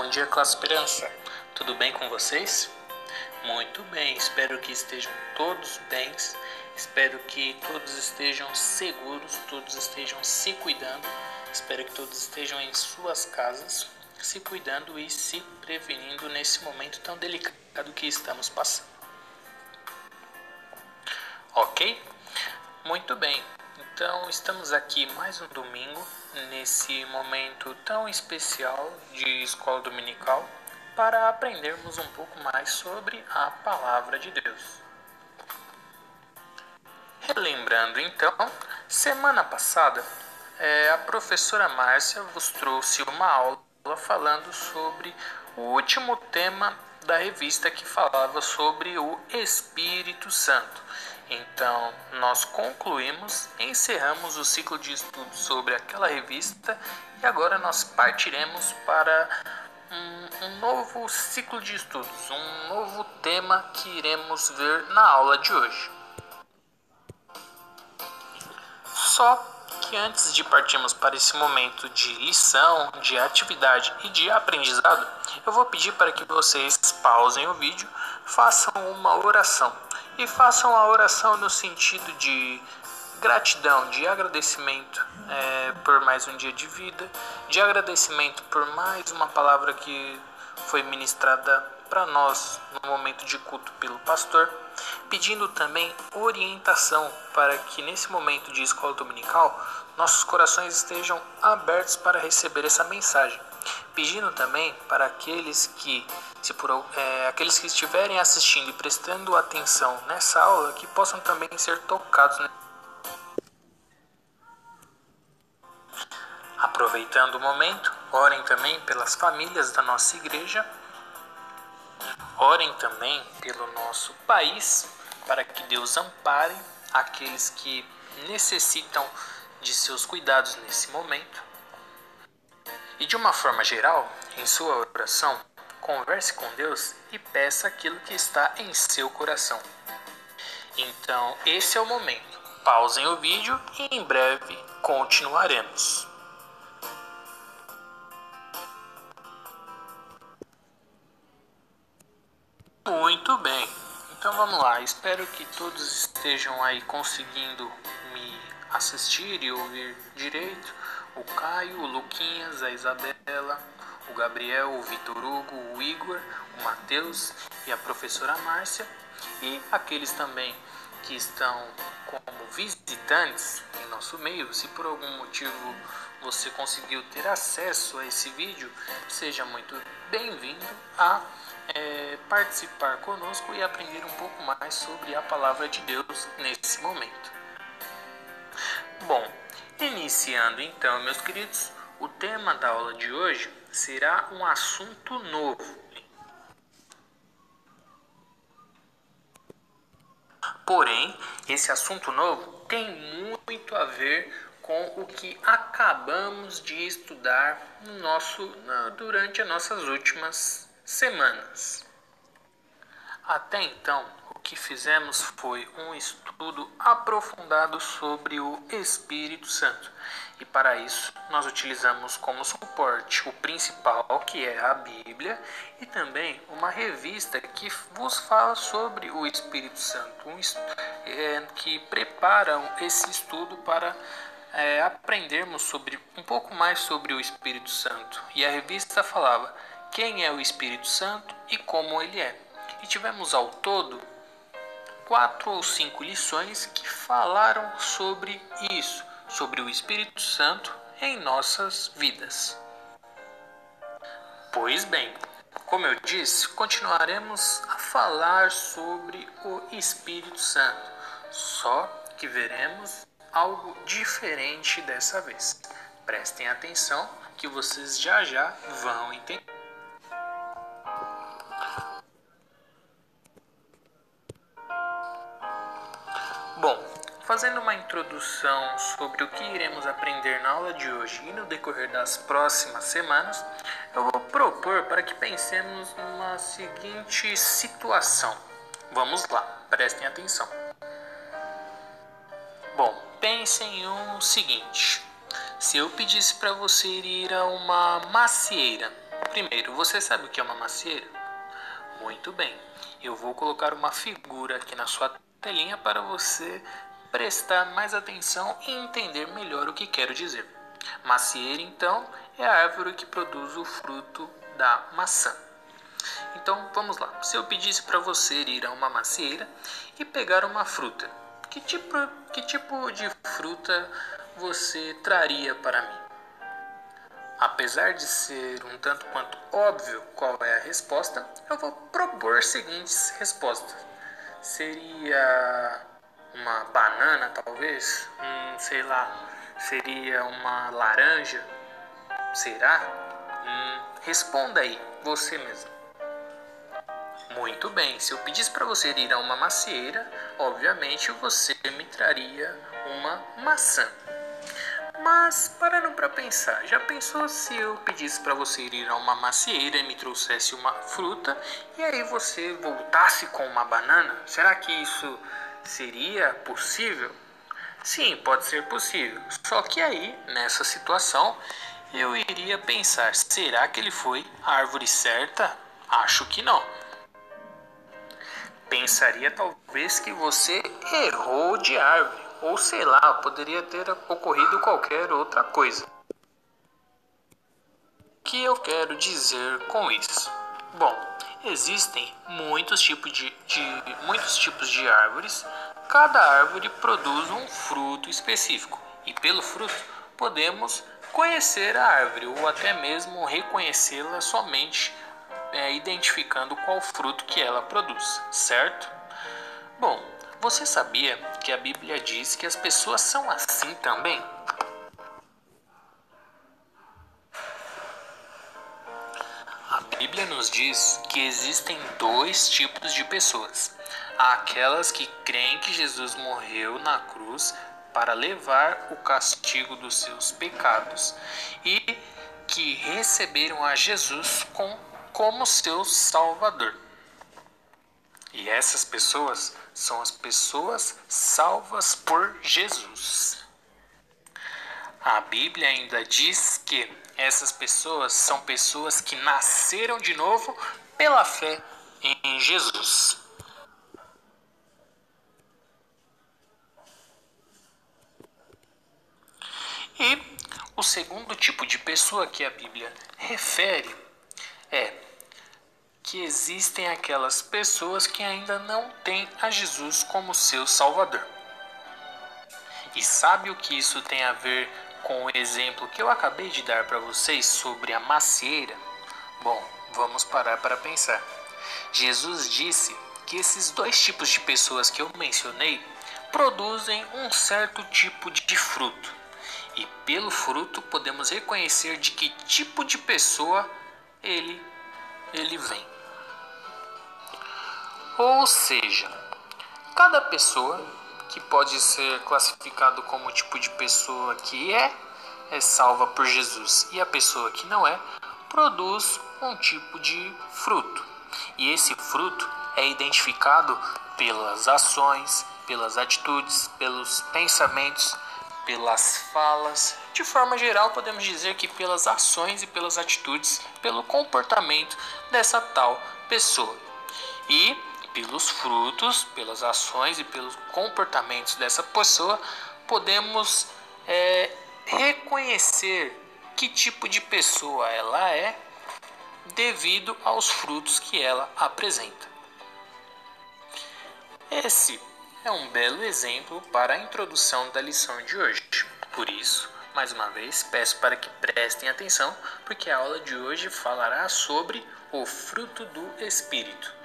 Bom dia, classe Esperança. Tudo bem com vocês? Muito bem, espero que estejam todos bem. Espero que todos estejam seguros, todos estejam se cuidando. Espero que todos estejam em suas casas, se cuidando e se prevenindo nesse momento tão delicado que estamos passando. Ok? Muito bem. Então, estamos aqui mais um domingo, nesse momento tão especial de escola dominical, para aprendermos um pouco mais sobre a Palavra de Deus. Relembrando então, semana passada, a professora Márcia vos trouxe uma aula falando sobre o último tema da revista que falava sobre o Espírito Santo. Então, nós concluímos, encerramos o ciclo de estudos sobre aquela revista e agora nós partiremos para um novo ciclo de estudos, um novo tema que iremos ver na aula de hoje. Só que antes de partirmos para esse momento de lição, de atividade e de aprendizado, eu vou pedir para que vocês pausem o vídeo, façam uma oração. E façam a oração no sentido de gratidão, de agradecimento por mais um dia de vida, de agradecimento por mais uma palavra que foi ministrada para nós no momento de culto pelo pastor, pedindo também orientação para que nesse momento de escola dominical nossos corações estejam abertos para receber essa mensagem, pedindo também para aqueles que estiverem assistindo e prestando atenção nessa aula, que possam também ser tocados. Aproveitando o momento, orem também pelas famílias da nossa igreja, orem também pelo nosso país, para que Deus ampare aqueles que necessitam de seus cuidados nesse momento. E de uma forma geral, em sua oração, converse com Deus e peça aquilo que está em seu coração. Então, esse é o momento. Pausem o vídeo e em breve continuaremos. Muito bem. Então vamos lá. Espero que todos estejam aí conseguindo me assistir e ouvir direito. O Caio, o Luquinhas, a Isabela, o Gabriel, o Vitor Hugo, o Igor, o Matheus e a professora Márcia, e aqueles também que estão como visitantes em nosso meio. Se por algum motivo você conseguiu ter acesso a esse vídeo, seja muito bem-vindo a participar conosco e aprender um pouco mais sobre a Palavra de Deus nesse momento. Bom, iniciando então, meus queridos, o tema da aula de hoje será um assunto novo. Porém, esse assunto novo tem muito a ver com o que acabamos de estudar durante as nossas últimas semanas. Até então, o que fizemos foi um estudo aprofundado sobre o Espírito Santo. E para isso, nós utilizamos como suporte o principal, que é a Bíblia, e também uma revista que vos fala sobre o Espírito Santo, que prepara esse estudo para aprendermos um pouco mais sobre o Espírito Santo. E a revista falava quem é o Espírito Santo e como ele é. E tivemos ao todo 4 ou 5 lições que falaram sobre isso, sobre o Espírito Santo em nossas vidas. Pois bem, como eu disse, continuaremos a falar sobre o Espírito Santo, só que veremos algo diferente dessa vez. Prestem atenção que vocês já vão entender. Bom, fazendo uma introdução sobre o que iremos aprender na aula de hoje e no decorrer das próximas semanas, eu vou propor para que pensemos numa seguinte situação. Vamos lá, prestem atenção. Bom, pensem o seguinte: se eu pedisse para você ir a uma macieira, Primeiro, você sabe o que é uma macieira? Muito bem, eu vou colocar uma figura aqui na sua telinha para você prestar mais atenção e entender melhor o que quero dizer. Macieira, então, é a árvore que produz o fruto da maçã. Então, vamos lá. Se eu pedisse para você ir a uma macieira e pegar uma fruta, que tipo de fruta você traria para mim? Apesar de ser um tanto quanto óbvio qual é a resposta, eu vou propor as seguintes respostas. Seria uma banana, talvez? Sei lá. Seria uma laranja? Será? Responda aí, você mesmo. Muito bem, se eu pedisse para você ir a uma macieira, obviamente você me traria uma maçã. Mas, parando para pensar, já pensou se eu pedisse para você ir a uma macieira e me trouxesse uma fruta e aí você voltasse com uma banana? Será que isso seria possível? Sim, pode ser possível. Só que aí, nessa situação, eu iria pensar: será que ele foi a árvore certa? Acho que não. Pensaria talvez que você errou de árvore, ou sei lá, poderia ter ocorrido qualquer outra coisa. O que eu quero dizer com isso? Bom, existem muitos tipos de árvores. Cada árvore produz um fruto específico e pelo fruto podemos conhecer a árvore ou até mesmo reconhecê-la somente identificando qual fruto que ela produz, certo? Bom, você sabia que a Bíblia diz que as pessoas são assim também? A Bíblia nos diz que existem dois tipos de pessoas: há aquelas que creem que Jesus morreu na cruz para levar o castigo dos seus pecados e que receberam a Jesus como seu Salvador. E essas pessoas são as pessoas salvas por Jesus. A Bíblia ainda diz que essas pessoas são pessoas que nasceram de novo pela fé em Jesus. E o segundo tipo de pessoa que a Bíblia refere é que existem aquelas pessoas que ainda não têm a Jesus como seu Salvador. E sabe o que isso tem a ver com o exemplo que eu acabei de dar para vocês sobre a macieira? Bom, vamos parar para pensar. Jesus disse que esses dois tipos de pessoas que eu mencionei produzem um certo tipo de fruto. E pelo fruto podemos reconhecer de que tipo de pessoa ele vem. Ou seja, cada pessoa que pode ser classificado como o tipo de pessoa que é salva por Jesus e a pessoa que não é, produz um tipo de fruto. E esse fruto é identificado pelas ações, pelas atitudes, pelos pensamentos, pelas falas. De forma geral, podemos dizer que pelas ações e pelas atitudes, pelo comportamento dessa tal pessoa. E pelos frutos, pelas ações e pelos comportamentos dessa pessoa, podemos reconhecer que tipo de pessoa ela é devido aos frutos que ela apresenta. Esse é um belo exemplo para a introdução da lição de hoje. Por isso, mais uma vez, peço para que prestem atenção, porque a aula de hoje falará sobre o fruto do Espírito.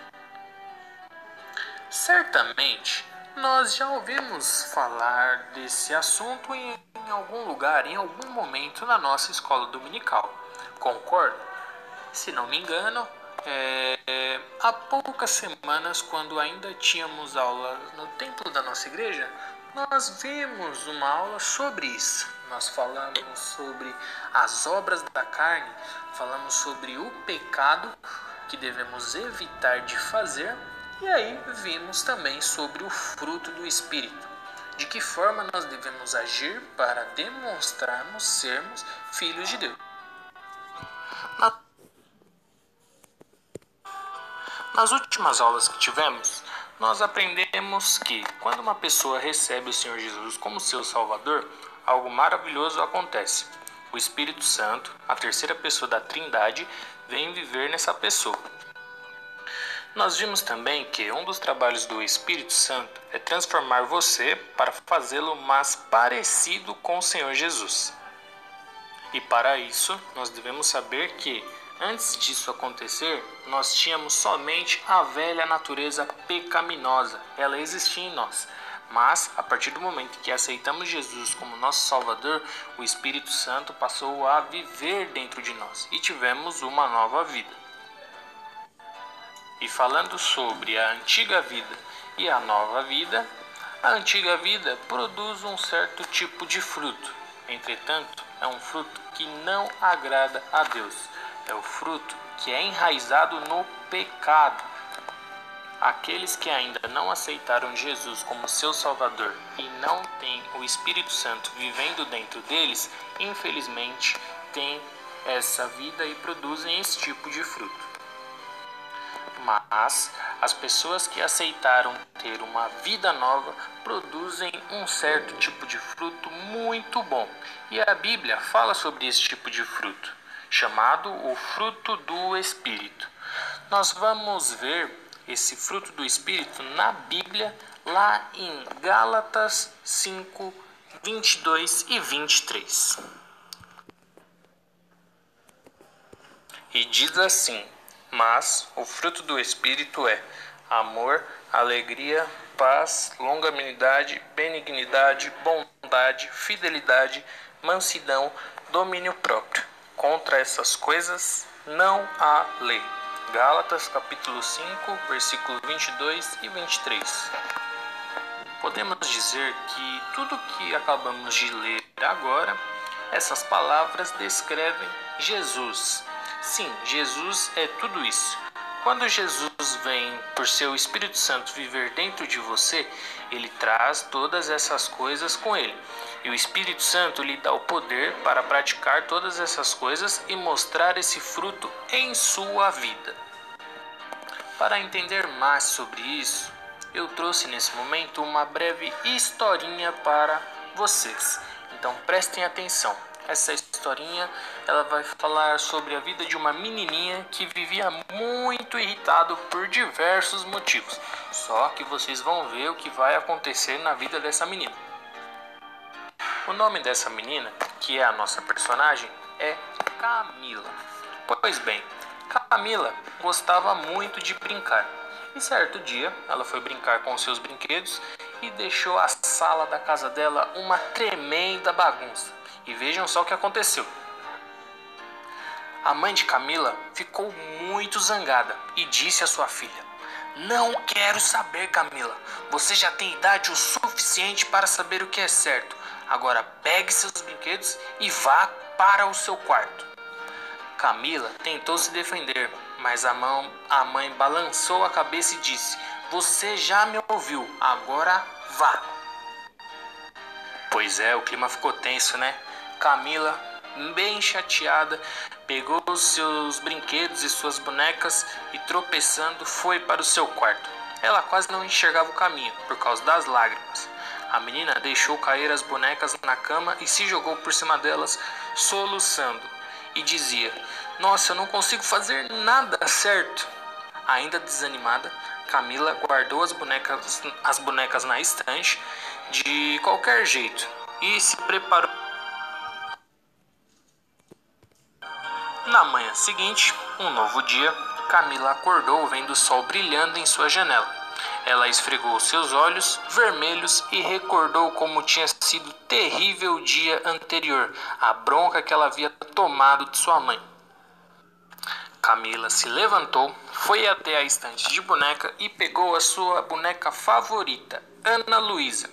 Certamente, nós já ouvimos falar desse assunto em algum lugar, em algum momento na nossa escola dominical. Concorda? Se não me engano, há poucas semanas, quando ainda tínhamos aula no templo da nossa igreja, nós vimos uma aula sobre isso. Nós falamos sobre as obras da carne, falamos sobre o pecado que devemos evitar de fazer, e aí vimos também sobre o fruto do Espírito. De que forma nós devemos agir para demonstrarmos sermos filhos de Deus. Nas últimas aulas que tivemos, nós aprendemos que quando uma pessoa recebe o Senhor Jesus como seu Salvador, algo maravilhoso acontece. O Espírito Santo, a terceira pessoa da Trindade, vem viver nessa pessoa. Nós vimos também que um dos trabalhos do Espírito Santo é transformar você para fazê-lo mais parecido com o Senhor Jesus. E para isso, nós devemos saber que, antes disso acontecer, nós tínhamos somente a velha natureza pecaminosa. Ela existia em nós. Mas, a partir do momento que aceitamos Jesus como nosso Salvador, o Espírito Santo passou a viver dentro de nós e tivemos uma nova vida. E falando sobre a antiga vida e a nova vida, a antiga vida produz um certo tipo de fruto. Entretanto, é um fruto que não agrada a Deus. É o fruto que é enraizado no pecado. Aqueles que ainda não aceitaram Jesus como seu Salvador e não têm o Espírito Santo vivendo dentro deles, infelizmente, têm essa vida e produzem esse tipo de fruto. Mas as pessoas que aceitaram ter uma vida nova produzem um certo tipo de fruto muito bom. E a Bíblia fala sobre esse tipo de fruto, chamado o fruto do Espírito. Nós vamos ver esse fruto do Espírito na Bíblia, lá em Gálatas 5, 22 e 23. E diz assim: mas o fruto do Espírito é amor, alegria, paz, longanimidade, benignidade, bondade, fidelidade, mansidão, domínio próprio. Contra essas coisas não há lei. Gálatas capítulo 5, versículo 22 e 23. Podemos dizer que tudo que acabamos de ler agora, essas palavras descrevem Jesus. Sim, Jesus é tudo isso. Quando Jesus vem por seu Espírito Santo viver dentro de você, ele traz todas essas coisas com ele. E o Espírito Santo lhe dá o poder para praticar todas essas coisas e mostrar esse fruto em sua vida. Para entender mais sobre isso, eu trouxe nesse momento uma breve historinha para vocês. Então prestem atenção. Essa historinha ela vai falar sobre a vida de uma menininha que vivia muito irritado por diversos motivos. Só que vocês vão ver o que vai acontecer na vida dessa menina. O nome dessa menina, que é a nossa personagem, é Camila. Pois bem, Camila gostava muito de brincar. E certo dia, ela foi brincar com seus brinquedos e deixou a sala da casa dela uma tremenda bagunça. E vejam só o que aconteceu. A mãe de Camila ficou muito zangada e disse à sua filha: não quero saber, Camila. Você já tem idade o suficiente para saber o que é certo. Agora pegue seus brinquedos e vá para o seu quarto. Camila tentou se defender, mas a mãe balançou a cabeça e disse: você já me ouviu, agora vá. Pois é, o clima ficou tenso, né? Camila, bem chateada, pegou os seus brinquedos e suas bonecas e, tropeçando, foi para o seu quarto. Ela quase não enxergava o caminho por causa das lágrimas. A menina deixou cair as bonecas na cama e se jogou por cima delas, soluçando, e dizia: nossa, eu não consigo fazer nada certo. Ainda desanimada, Camila guardou as bonecas na estante de qualquer jeito e se preparou. Na manhã seguinte, um novo dia, Camila acordou vendo o sol brilhando em sua janela. Ela esfregou seus olhos vermelhos e recordou como tinha sido terrível o dia anterior, a bronca que ela havia tomado de sua mãe. Camila se levantou, foi até a estante de boneca e pegou a sua boneca favorita, Ana Luísa.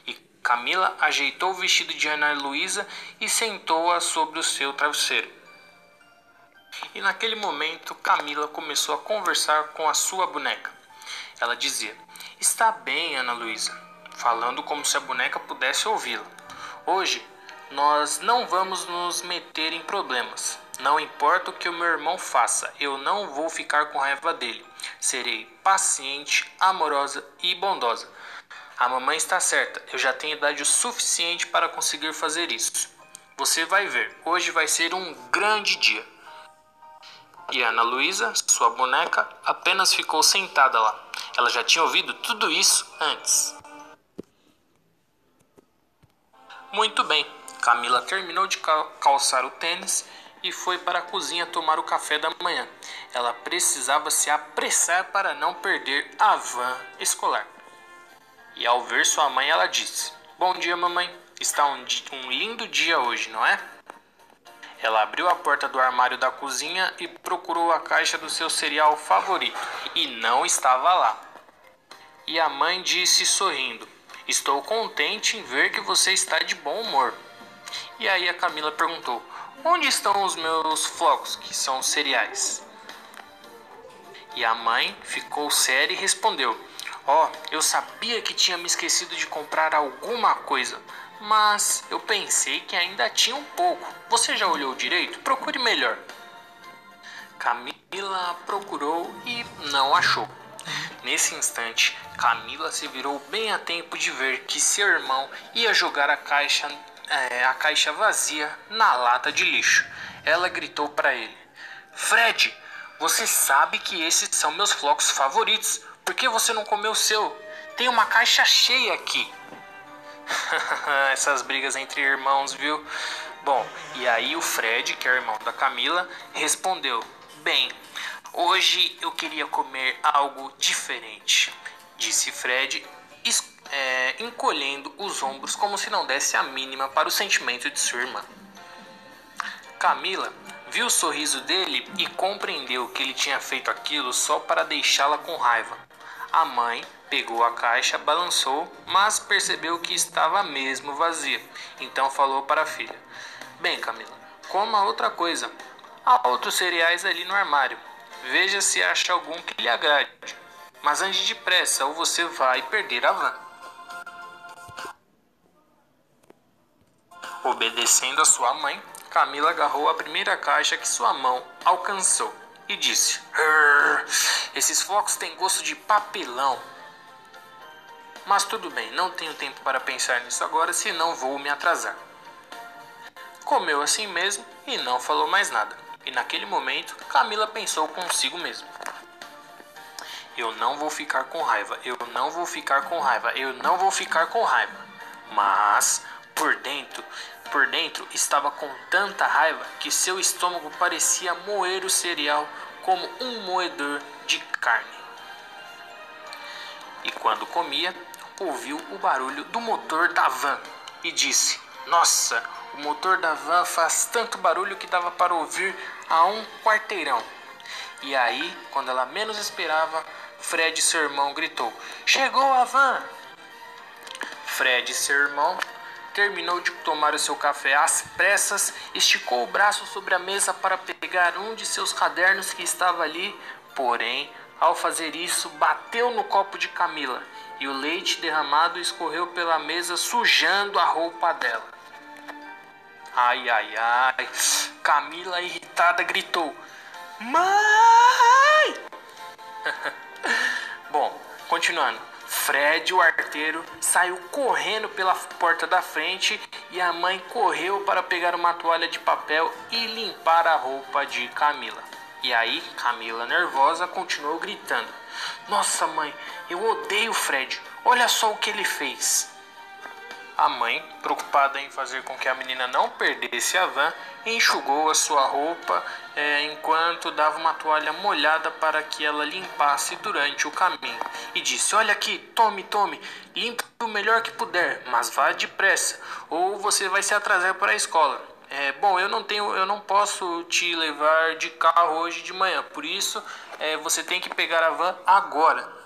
E Camila ajeitou o vestido de Ana Luísa e sentou-a sobre o seu travesseiro. E naquele momento, Camila começou a conversar com a sua boneca. Ela dizia: está bem, Ana Luísa, falando como se a boneca pudesse ouvi-la. Hoje, nós não vamos nos meter em problemas. Não importa o que o meu irmão faça, eu não vou ficar com raiva dele. Serei paciente, amorosa e bondosa. A mamãe está certa, eu já tenho idade o suficiente para conseguir fazer isso. Você vai ver, hoje vai ser um grande dia. E Ana Luísa, sua boneca, apenas ficou sentada lá. Ela já tinha ouvido tudo isso antes. Muito bem, Camila terminou de calçar o tênis e foi para a cozinha tomar o café da manhã. Ela precisava se apressar para não perder a van escolar. E ao ver sua mãe, ela disse: Bom dia, mamãe. Está um lindo dia hoje, não é? Ela abriu a porta do armário da cozinha e procurou a caixa do seu cereal favorito. E não estava lá. E a mãe disse sorrindo: Estou contente em ver que você está de bom humor. E aí a Camila perguntou: Onde estão os meus flocos, que são cereais? E a mãe ficou séria e respondeu: eu sabia que tinha me esquecido de comprar alguma coisa, mas eu pensei que ainda tinha um pouco. Você já olhou direito? Procure melhor. Camila procurou e não achou. Nesse instante, Camila se virou bem a tempo de ver que seu irmão ia jogar a caixa vazia na lata de lixo. Ela gritou para ele: Fred, você sabe que esses são meus flocos favoritos. Por que você não comeu o seu? Tem uma caixa cheia aqui. Essas brigas entre irmãos, viu? Bom, e aí o Fred, que é o irmão da Camila, respondeu: Bem, hoje eu queria comer algo diferente, disse Fred, encolhendo os ombros como se não desse a mínima para o sentimento de sua irmã. Camila viu o sorriso dele e compreendeu que ele tinha feito aquilo só para deixá-la com raiva. A mãe pegou a caixa, balançou, mas percebeu que estava mesmo vazia. Então falou para a filha: Bem, Camila, coma outra coisa. Há outros cereais ali no armário. Veja se acha algum que lhe agrade. Mas ande depressa ou você vai perder a van. Obedecendo a sua mãe, Camila agarrou a primeira caixa que sua mão alcançou e disse: Esses flocos têm gosto de papelão. Mas tudo bem, não tenho tempo para pensar nisso agora, senão vou me atrasar. Comeu assim mesmo e não falou mais nada. E naquele momento, Camila pensou consigo mesma: Eu não vou ficar com raiva, eu não vou ficar com raiva, eu não vou ficar com raiva. Mas, por dentro estava com tanta raiva que seu estômago parecia moer o cereal como um moedor de carne. E quando comia, ouviu o barulho do motor da van e disse: Nossa, o motor da van faz tanto barulho que dava para ouvir a um quarteirão. E aí, quando ela menos esperava, Fred, seu irmão, gritou: Chegou a van! Fred, seu irmão, terminou de tomar o seu café às pressas, esticou o braço sobre a mesa para pegar um de seus cadernos que estava ali, porém, ao fazer isso, bateu no copo de Camila e o leite derramado escorreu pela mesa, sujando a roupa dela. Ai, ai, ai! Camila, irritada, gritou: Mãe! Bom, continuando. Fred, o arteiro, saiu correndo pela porta da frente e a mãe correu para pegar uma toalha de papel e limpar a roupa de Camila. E aí, Camila, nervosa, continuou gritando: Nossa, mãe, eu odeio o Fred. Olha só o que ele fez. A mãe, preocupada em fazer com que a menina não perdesse a van, enxugou a sua roupa enquanto dava uma toalha molhada para que ela limpasse durante o caminho. E disse: Olha aqui, tome, limpe o melhor que puder, mas vá depressa, ou você vai se atrasar para a escola. Bom, eu não posso te levar de carro hoje de manhã, por isso você tem que pegar a van agora.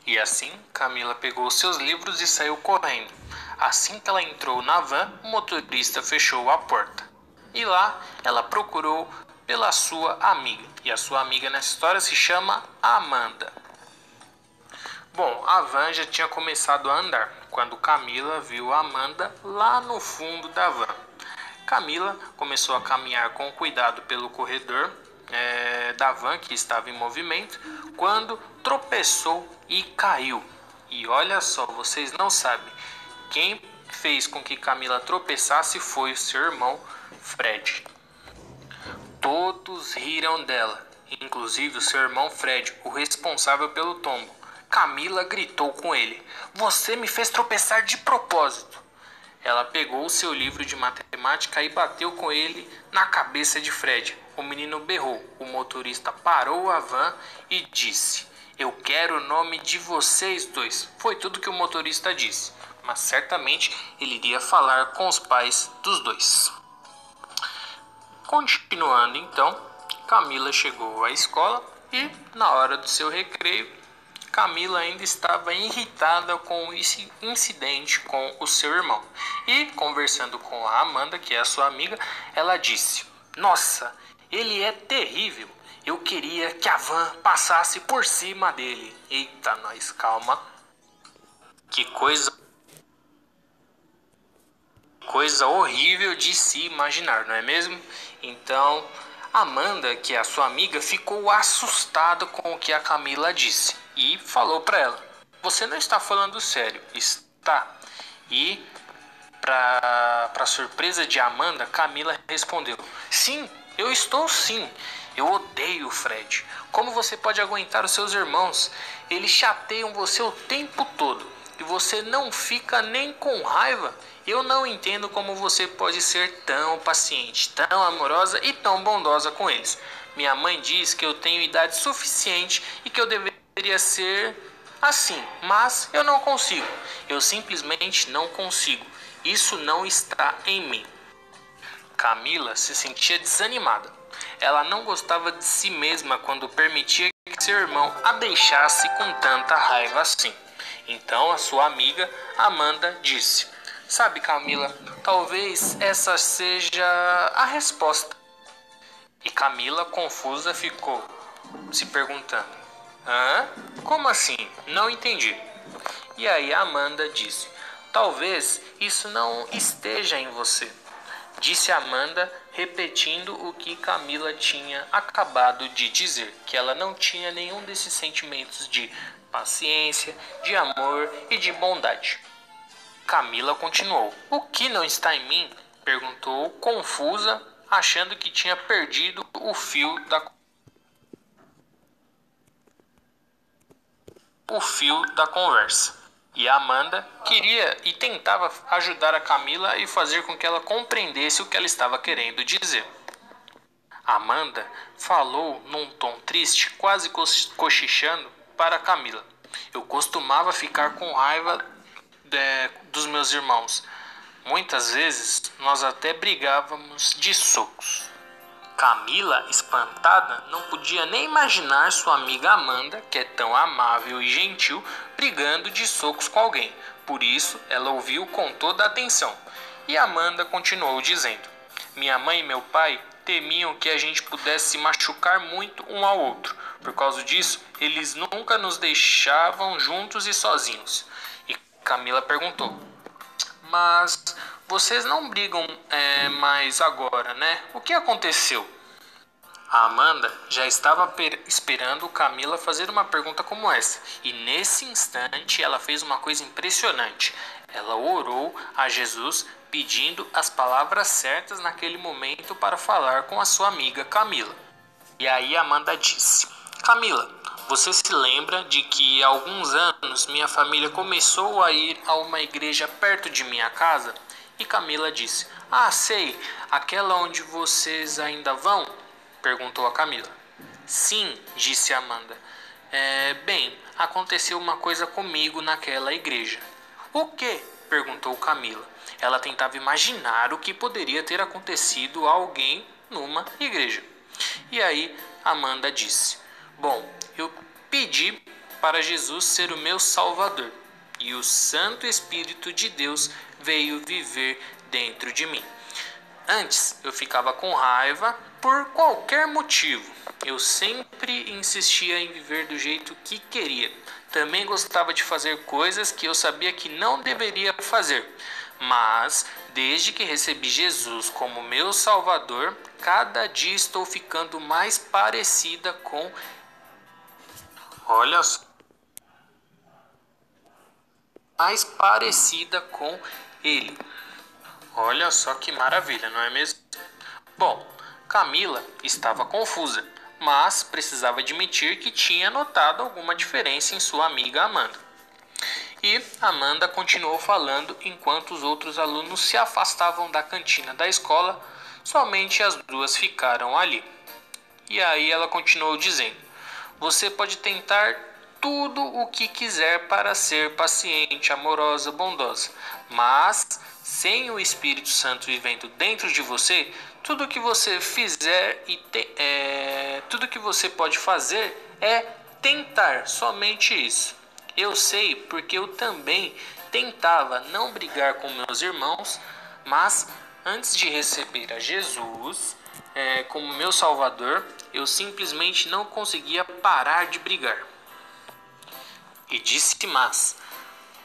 E assim, Camila pegou seus livros e saiu correndo. Assim que ela entrou na van, o motorista fechou a porta. E lá, ela procurou pela sua amiga. E a sua amiga nessa história se chama Amanda. Bom, a van já tinha começado a andar quando Camila viu Amanda lá no fundo da van. Camila começou a caminhar com cuidado pelo corredor da van que estava em movimento quando tropeçou e caiu. E olha só, vocês não sabem, quem fez com que Camila tropeçasse foi o seu irmão Fred. Todos riram dela, inclusive o seu irmão Fred, o responsável pelo tombo. Camila gritou com ele: "Você me fez tropeçar de propósito!" Ela pegou o seu livro de matemática e bateu com ele na cabeça de Fred. O menino berrou. O motorista parou a van e disse: "Eu quero o nome de vocês dois." Foi tudo que o motorista disse, mas certamente ele iria falar com os pais dos dois. Continuando então, Camila chegou à escola e, na hora do seu recreio, Camila ainda estava irritada com esse incidente com o seu irmão. E, conversando com a Amanda, que é a sua amiga, ela disse: "Nossa, ele é terrível. Eu queria que a van passasse por cima dele." Eita, nós, calma. Que coisa horrível de se imaginar, não é mesmo? Então, Amanda, que é a sua amiga, ficou assustada com o que a Camila disse e falou para ela: "Você não está falando sério, está?" E, para surpresa de Amanda, Camila respondeu: "Sim, eu estou sim. Eu odeio o Fred. Como você pode aguentar os seus irmãos? Eles chateiam você o tempo todo e você não fica nem com raiva. Eu não entendo como você pode ser tão paciente, tão amorosa e tão bondosa com eles. Minha mãe diz que eu tenho idade suficiente e que eu deveria ser assim, mas eu não consigo. Eu simplesmente não consigo. Isso não está em mim." Camila se sentia desanimada. Ela não gostava de si mesma quando permitia que seu irmão a deixasse com tanta raiva assim. Então a sua amiga Amanda disse: "Sabe, Camila, talvez essa seja a resposta." E Camila, confusa, ficou se perguntando: "Hã? Como assim? Não entendi." E aí Amanda disse: "Talvez isso não esteja em você." Disse Amanda, repetindo o que Camila tinha acabado de dizer, que ela não tinha nenhum desses sentimentos de paciência, de amor e de bondade. Camila continuou: "O que não está em mim?" perguntou, confusa, achando que tinha perdido o fio da conversa. E a Amanda queria e tentava ajudar a Camila e fazer com que ela compreendesse o que ela estava querendo dizer. Amanda falou num tom triste, quase cochichando para Camila: "Eu costumava ficar com raiva dos meus irmãos. Muitas vezes nós até brigávamos de socos." Camila, espantada, não podia nem imaginar sua amiga Amanda, que é tão amável e gentil, brigando de socos com alguém. Por isso, ela ouviu com toda a atenção. E Amanda continuou dizendo: "Minha mãe e meu pai temiam que a gente pudesse se machucar muito um ao outro. Por causa disso, eles nunca nos deixavam juntos e sozinhos." E Camila perguntou: "Mas vocês não brigam mais agora, né? O que aconteceu?" A Amanda já estava esperando Camila fazer uma pergunta como essa, e nesse instante ela fez uma coisa impressionante. Ela orou a Jesus pedindo as palavras certas naquele momento para falar com a sua amiga Camila. E aí Amanda disse: "Camila, você se lembra de que há alguns anos minha família começou a ir a uma igreja perto de minha casa?" E Camila disse: "Ah, sei, aquela onde vocês ainda vão?" perguntou a Camila. "Sim", disse Amanda. Bem, aconteceu uma coisa comigo naquela igreja." "O quê?" perguntou Camila. Ela tentava imaginar o que poderia ter acontecido a alguém numa igreja. E aí Amanda disse: "Bom, eu pedi para Jesus ser o meu Salvador, e o Santo Espírito de Deus veio viver dentro de mim. Antes eu ficava com raiva por qualquer motivo. Eu sempre insistia em viver do jeito que queria. Também gostava de fazer coisas que eu sabia que não deveria fazer. Mas, desde que recebi Jesus como meu Salvador, cada dia estou ficando mais parecida com. Olha só, mais parecida com Ele. Olha só que maravilha, não é mesmo? Bom, Camila estava confusa, mas precisava admitir que tinha notado alguma diferença em sua amiga Amanda. E Amanda continuou falando enquanto os outros alunos se afastavam da cantina da escola, somente as duas ficaram ali. E aí ela continuou dizendo: Você pode tentar tudo o que quiser para ser paciente, amorosa, bondosa, mas sem o Espírito Santo vivendo dentro de você, tudo que você fizer tudo que você pode fazer é tentar, somente isso. Eu sei porque eu também tentava não brigar com meus irmãos, mas antes de receber a Jesus como meu Salvador, eu simplesmente não conseguia parar de brigar. E disse mais: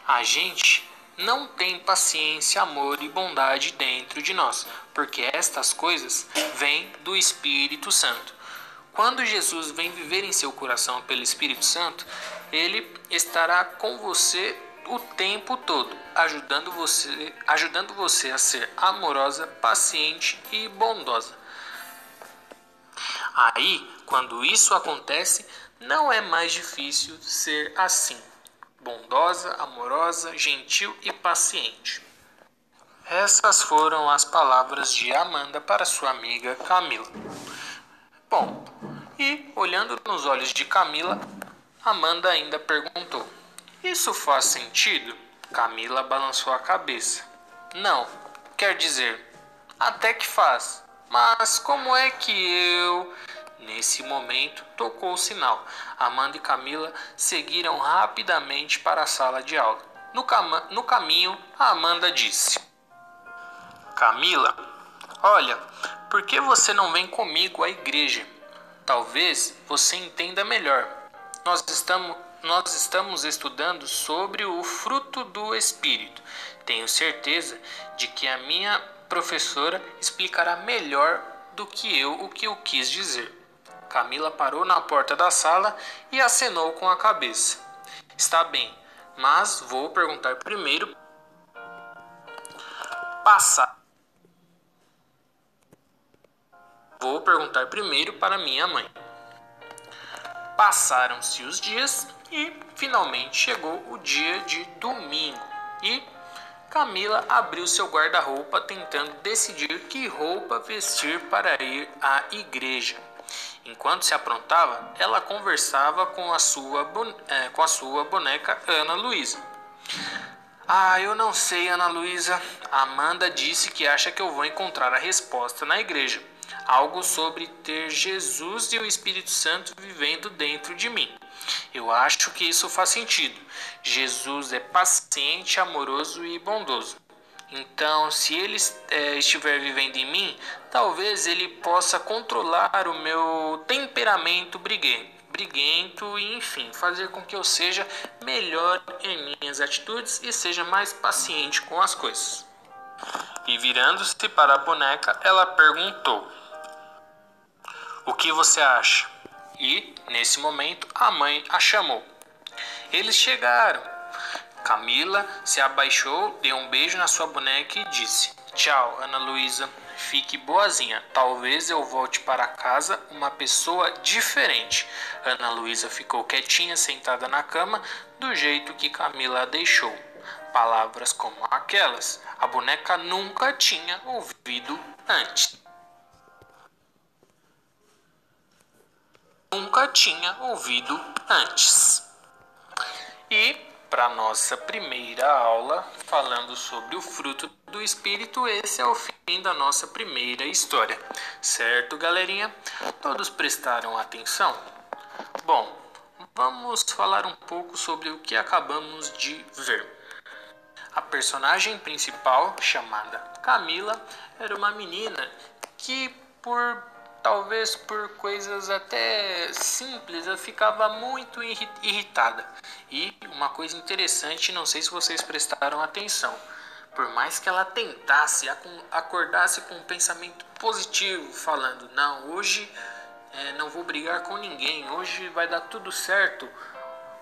a gente não tem paciência, amor e bondade dentro de nós, porque estas coisas vêm do Espírito Santo. Quando Jesus vem viver em seu coração pelo Espírito Santo, ele estará com você o tempo todo, ajudando você a ser amorosa, paciente e bondosa. Aí, quando isso acontece, não é mais difícil ser assim: bondosa, amorosa, gentil e paciente. Essas foram as palavras de Amanda para sua amiga Camila. Bom, e olhando nos olhos de Camila, Amanda ainda perguntou: Isso faz sentido? Camila balançou a cabeça. Não, quer dizer, até que faz. Mas como é que eu. Nesse momento, tocou o sinal. Amanda e Camila seguiram rapidamente para a sala de aula. No caminho, a Amanda disse: Camila, olha, por que você não vem comigo à igreja? Talvez você entenda melhor. Nós estamos estudando sobre o fruto do Espírito. Tenho certeza de que a minha professora explicará melhor do que eu o que eu quis dizer. Camila parou na porta da sala e acenou com a cabeça. Está bem, mas vou perguntar primeiro. Vou perguntar primeiro para minha mãe. Passaram-se os dias e finalmente chegou o dia de domingo. E Camila abriu seu guarda-roupa tentando decidir que roupa vestir para ir à igreja. Enquanto se aprontava, ela conversava com a sua boneca Ana Luísa. Eu não sei, Ana Luísa. Amanda disse que acha que eu vou encontrar a resposta na igreja. Algo sobre ter Jesus e o Espírito Santo vivendo dentro de mim. Eu acho que isso faz sentido. Jesus é paciente, amoroso e bondoso. Então, se ele estiver vivendo em mim, talvez ele possa controlar o meu temperamento briguento e, enfim, fazer com que eu seja melhor em minhas atitudes e seja mais paciente com as coisas. E virando-se para a boneca, ela perguntou: O que você acha? E, nesse momento, a mãe a chamou. Eles chegaram. Camila se abaixou, deu um beijo na sua boneca e disse: Tchau, Ana Luísa. Fique boazinha. Talvez eu volte para casa uma pessoa diferente. Ana Luísa ficou quietinha, sentada na cama, do jeito que Camila a deixou. Palavras como aquelas a boneca nunca tinha ouvido antes. E para nossa primeira aula, falando sobre o fruto do Espírito, esse é o fim da nossa primeira história. Certo, galerinha? Todos prestaram atenção? Bom, vamos falar um pouco sobre o que acabamos de ver. A personagem principal, chamada Camila, era uma menina que, por talvez por coisas até simples, eu ficava muito irritada. E uma coisa interessante, não sei se vocês prestaram atenção, por mais que ela tentasse, acordasse com um pensamento positivo, falando, não, hoje não vou brigar com ninguém, hoje vai dar tudo certo.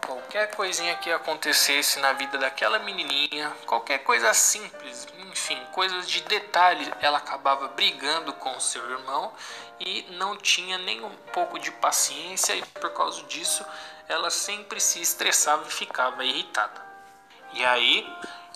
Qualquer coisinha que acontecesse na vida daquela menininha, qualquer coisa simples, enfim, coisas de detalhe, ela acabava brigando com seu irmão e não tinha nem um pouco de paciência, e por causa disso ela sempre se estressava e ficava irritada. E aí,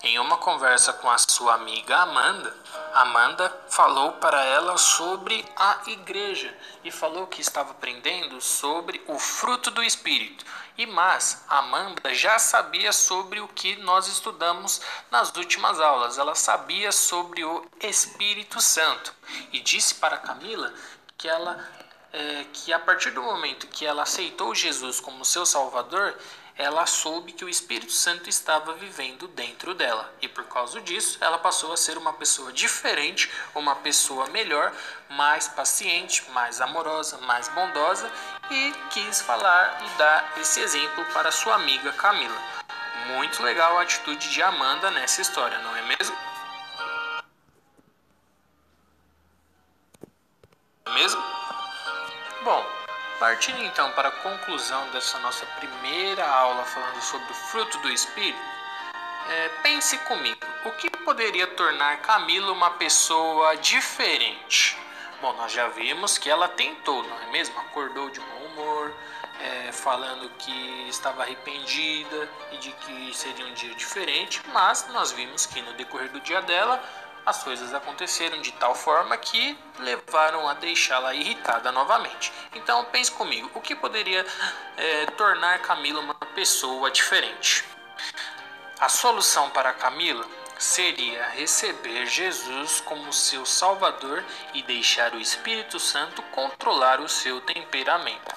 em uma conversa com a sua amiga Amanda falou para ela sobre a igreja e falou que estava aprendendo sobre o fruto do Espírito. Mas Amanda já sabia sobre o que nós estudamos nas últimas aulas. Ela sabia sobre o Espírito Santo e disse para Camila que a partir do momento que ela aceitou Jesus como seu Salvador, ela soube que o Espírito Santo estava vivendo dentro dela. E por causa disso, ela passou a ser uma pessoa diferente, uma pessoa melhor, mais paciente, mais amorosa, mais bondosa, e quis falar e dar esse exemplo para sua amiga Camila. Muito legal a atitude de Amanda nessa história, não é mesmo? Bom, partindo então para a conclusão dessa nossa primeira aula falando sobre o fruto do Espírito, pense comigo, o que poderia tornar Camila uma pessoa diferente? Bom, nós já vimos que ela tentou, não é mesmo? Acordou de bom humor, falando que estava arrependida e de que seria um dia diferente, mas nós vimos que no decorrer do dia dela, as coisas aconteceram de tal forma que levaram a deixá-la irritada novamente. Então pense comigo, o que poderia tornar Camila uma pessoa diferente? A solução para Camila seria receber Jesus como seu Salvador e deixar o Espírito Santo controlar o seu temperamento.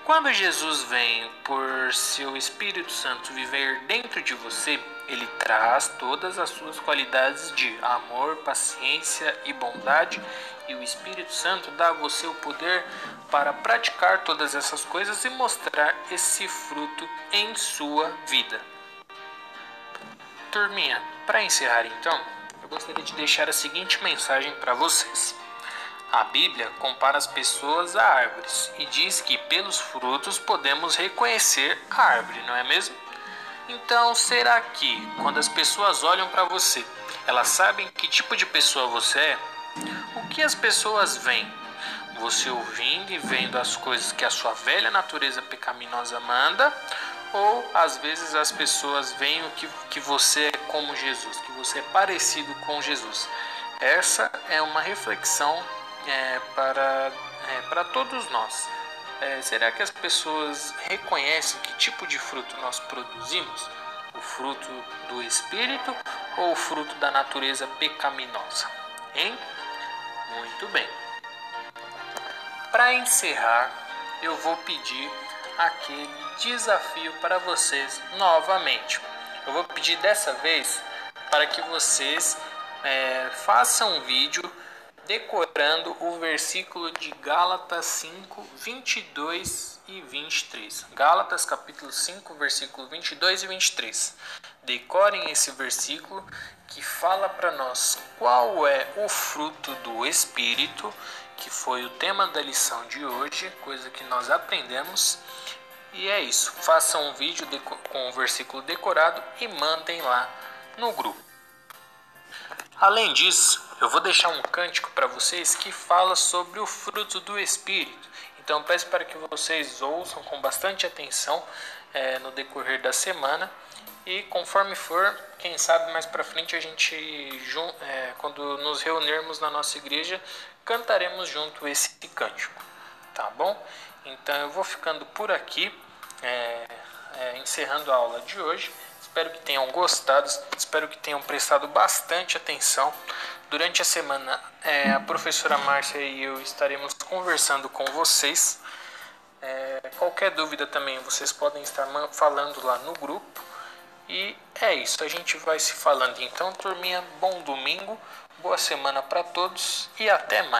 Quando Jesus vem por seu Espírito Santo viver dentro de você, ele traz todas as suas qualidades de amor, paciência e bondade, e o Espírito Santo dá a você o poder para praticar todas essas coisas e mostrar esse fruto em sua vida. Turminha, para encerrar então, eu gostaria de deixar a seguinte mensagem para vocês. A Bíblia compara as pessoas a árvores e diz que pelos frutos podemos reconhecer a árvore, não é mesmo? Então, será que quando as pessoas olham para você, elas sabem que tipo de pessoa você é? O que as pessoas veem? Você ouvindo e vendo as coisas que a sua velha natureza pecaminosa manda? Ou às vezes as pessoas veem que você é como Jesus, que você é parecido com Jesus? Essa é uma reflexão para todos nós. Será que as pessoas reconhecem que tipo de fruto nós produzimos? O fruto do Espírito ou o fruto da natureza pecaminosa? Hein? Muito bem. Para encerrar, eu vou pedir aquele desafio para vocês novamente. Eu vou pedir dessa vez para que vocês façam um vídeo decorando o versículo de Gálatas 5, 22 e 23. Gálatas capítulo 5, versículo 22 e 23. Decorem esse versículo que fala para nós qual é o fruto do Espírito, que foi o tema da lição de hoje, coisa que nós aprendemos. E é isso, façam um vídeo com o versículo decorado e mandem lá no grupo. Além disso, eu vou deixar um cântico para vocês que fala sobre o fruto do Espírito. Então peço para que vocês ouçam com bastante atenção no decorrer da semana. E conforme for, quem sabe mais para frente a gente, quando nos reunirmos na nossa igreja, cantaremos junto esse cântico. Tá bom? Então eu vou ficando por aqui, encerrando a aula de hoje. Espero que tenham gostado, espero que tenham prestado bastante atenção. Durante a semana, a professora Márcia e eu estaremos conversando com vocês. Qualquer dúvida também vocês podem estar falando lá no grupo. E é isso, a gente vai se falando. Então, turminha, bom domingo, boa semana para todos e até mais.